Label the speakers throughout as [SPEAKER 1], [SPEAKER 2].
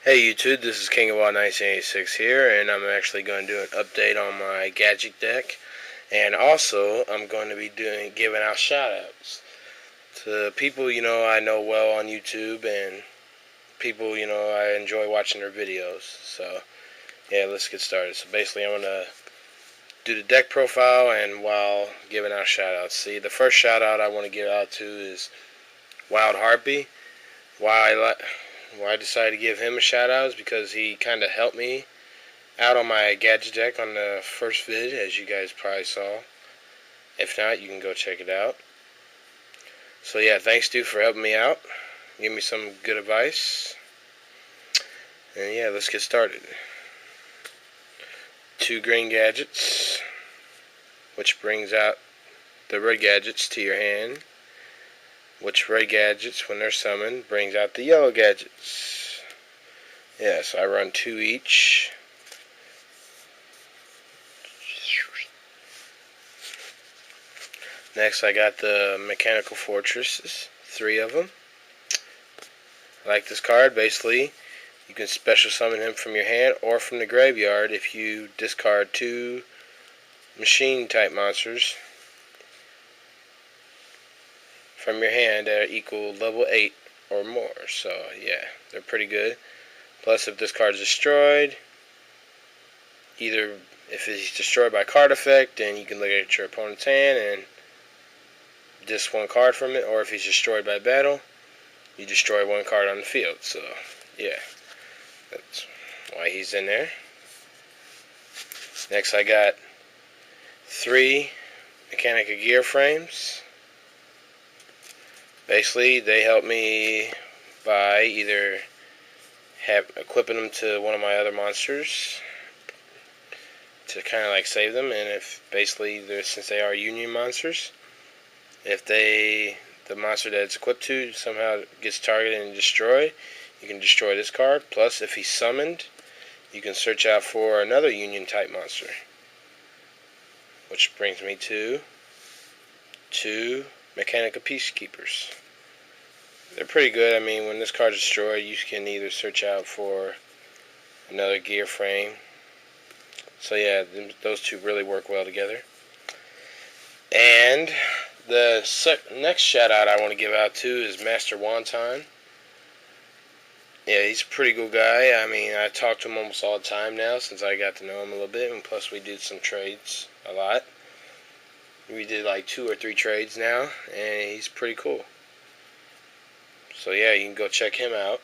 [SPEAKER 1] Hey YouTube, this is King of Wild 1986 here, and I'm actually going to do an update on my Gadget deck, and also I'm going to be giving out shoutouts to people I know well on YouTube, and people I enjoy watching their videos. So yeah, let's get started. So basically, I'm gonna do the deck profile and while giving out shoutouts. See, the first shoutout I want to give out to is WildHarpie. Why I decided to give him a shout out is because he kind of helped me out on my Gadget deck on the first vid, as you guys probably saw. If not, you can go check it out. So yeah, thanks dude for helping me out. Give me some good advice. And yeah, let's get started. 2 green gadgets, which brings out the red gadgets to your hand. Which red gadgets, when they're summoned, brings out the yellow gadgets. Yeah, so I run 2 each. Next, I got the Mechanical Fortresses, 3 of them. I like this card. Basically, you can special summon him from your hand or from the graveyard if you discard 2 machine type monsters from your hand that equal level 8 or more. So yeah, they're pretty good. Plus, if this card is destroyed, either if it's destroyed by card effect, then you can look at your opponent's hand and disc 1 card from it, or if he's destroyed by battle, you destroy 1 card on the field. So yeah, that's why he's in there. Next, I got 3 Mechanical Gear Frames. Basically, they help me by either equipping them to one of my other monsters to kind of like save them, and if basically since they are union monsters, if the monster that it's equipped to somehow gets targeted and destroyed, you can destroy this card. Plus, if he's summoned, you can search out for another union type monster, which brings me to 2 Mechanical Peacekeepers. They're pretty good. I mean, when this card is destroyed, you can either search out for another gear frame. So yeah, those 2 really work well together. And the next shout out I want to give out to is MasterJuanton. Yeah, he's a pretty good guy. I mean, I talk to him almost all the time now since I got to know him a little bit, and plus we did some trades a lot. We did like 2 or 3 trades now, and he's pretty cool. So yeah, you can go check him out.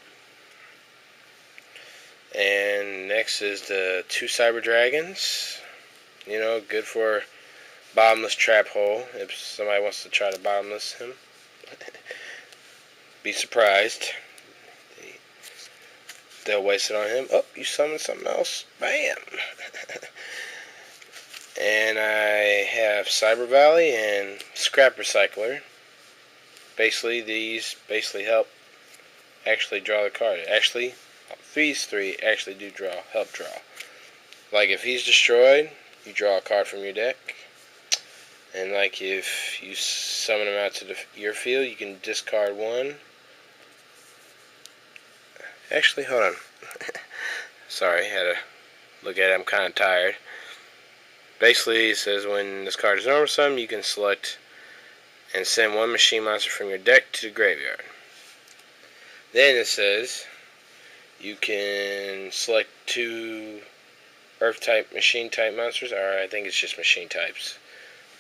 [SPEAKER 1] And next is the 2 Cyber Dragons. Good for bottomless trap hole if somebody wants to try to bottomless him. Be surprised. They'll waste it on him. Oh, you summoned something else. Bam! And I have Cyber Valley and Scrap Recycler. Basically, these help actually draw the card. Actually, these 3 actually do help draw. Like if he's destroyed, you draw a card from your deck. And like if you summon him out to your field, you can discard 1. Actually, hold on. Sorry, had to look at it. I'm kind of tired. Basically, it says when this card is normal sum, you can select and send 1 machine monster from your deck to the graveyard. Then it says you can select 2 earth type, machine type monsters, or I think it's just machine types,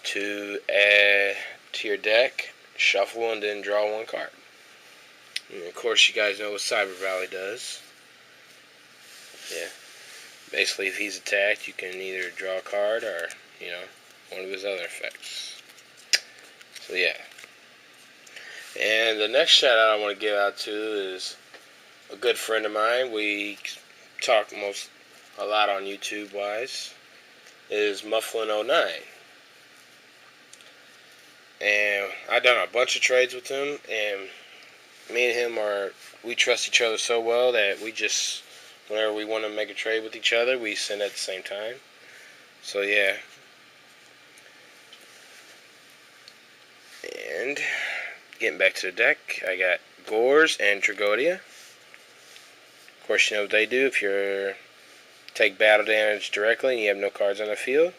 [SPEAKER 1] to add to your deck, shuffle, and then draw 1 card. And of course, you guys know what Cyber Valley does. Yeah. Basically, if he's attacked, you can either draw a card or, one of his other effects. So yeah. And the next shout out I want to give out to is a good friend of mine. We talk a lot on YouTube wise. Is Mufflin09. And I've done a bunch of trades with him, and me and him we trust each other so well that we just, whenever we want to make a trade with each other, we send at the same time. So yeah. And getting back to the deck, I got Gores and Tragodia. Of course, you know what they do. If you take battle damage directly and you have no cards on the field,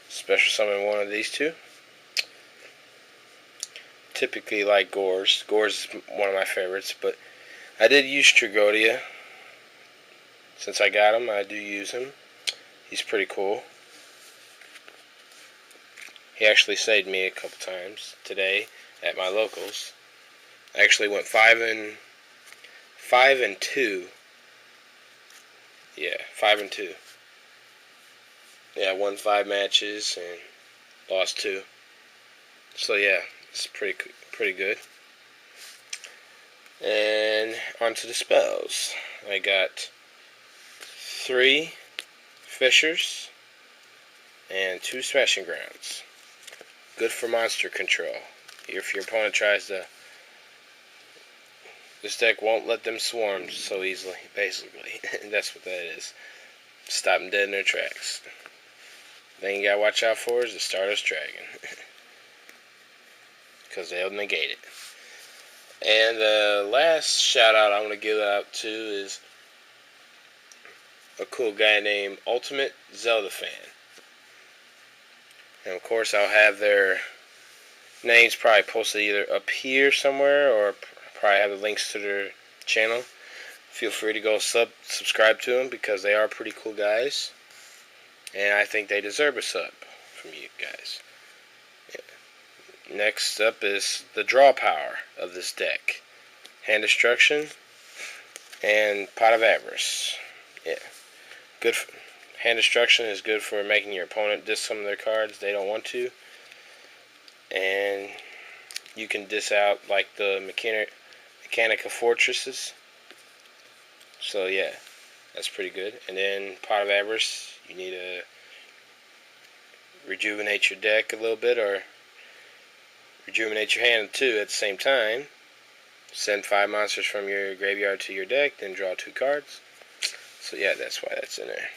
[SPEAKER 1] special summon one of these two. Typically like Gores. Gores is one of my favorites, but I did use Tragodia. Since I got him, I do use him. He's pretty cool. He actually saved me a couple times today at my locals. I actually went 5 and 2. Yeah, 5 and 2. Yeah, I won 5 matches and lost 2. So yeah, it's pretty good. And onto the spells. I got 3 Fishers and 2 Smashing Grounds. Good for monster control. If your opponent tries to... This deck won't let them swarm so easily, basically. That's what that is. Stop them dead in their tracks. The thing you gotta watch out for is the Stardust Dragon. Because they'll negate it. And the last shout out I want to give out to is a cool guy named Ultimate Zelda Fan. And of course I'll have their names probably posted either up here somewhere or probably have the links to their channel. Feel free to go subscribe to them because they are pretty cool guys. And I think they deserve a sub from you guys. Yeah. Next up is the draw power of this deck. Hand Destruction and Pot of Avarice. Yeah. Good for, Hand Destruction is good for making your opponent diss some of their cards they don't want to. And you can diss out like the Mechanica Fortresses. So yeah, that's pretty good. And then Pot of Avarice, you need to rejuvenate your deck a little bit or rejuvenate your hand too at the same time. Send 5 monsters from your graveyard to your deck, then draw 2 cards. So yeah, that's why that's in there.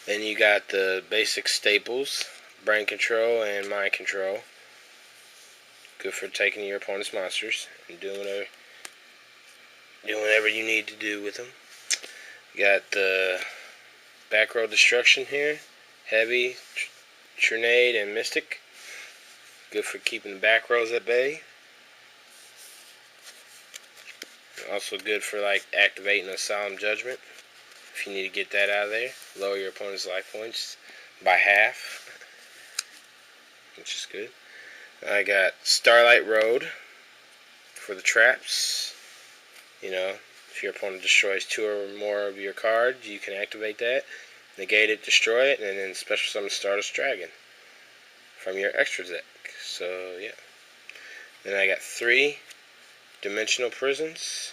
[SPEAKER 1] Then you got the basic staples, Brain Control and Mind Control. Good for taking your opponent's monsters and doing whatever you need to do with them. You got the Back Row Destruction here, Heavy, Trinade, and Mystic. Good for keeping the back rows at bay. Also good for like activating a Solemn Judgment if you need to get that out of there. Lower your opponent's life points by half, which is good. I got Starlight Road for the traps. You know, if your opponent destroys 2 or more of your cards, you can activate that, negate it, destroy it, and then special summon Stardust Dragon from your extra deck. So yeah. Then I got 3 Dimensional Prisons.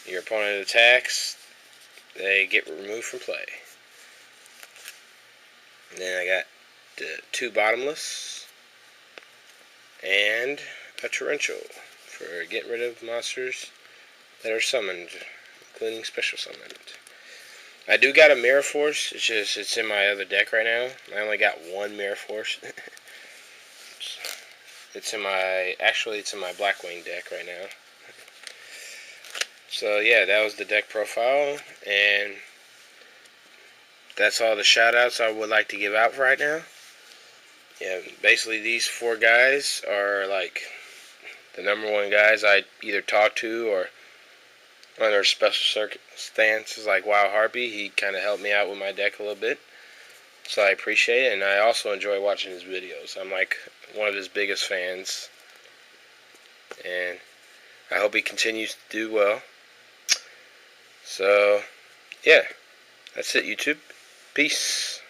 [SPEAKER 1] Your opponent attacks, they get removed from play. And then I got the 2 Bottomless and a Torrential for getting rid of monsters that are summoned, including special summoned. I do got a Mirror Force, it's in my other deck right now. I only got 1 Mirror Force. It's in my Blackwing deck right now. So yeah, that was the deck profile, and that's all the shoutouts I would like to give out right now. Yeah, basically these 4 guys are like the #1 guys I either talk to or under special circumstances like WildHarpie. He kind of helped me out with my deck a little bit, so I appreciate it, and I also enjoy watching his videos. I'm like one of his biggest fans, and I hope he continues to do well. So yeah, that's it, YouTube. Peace.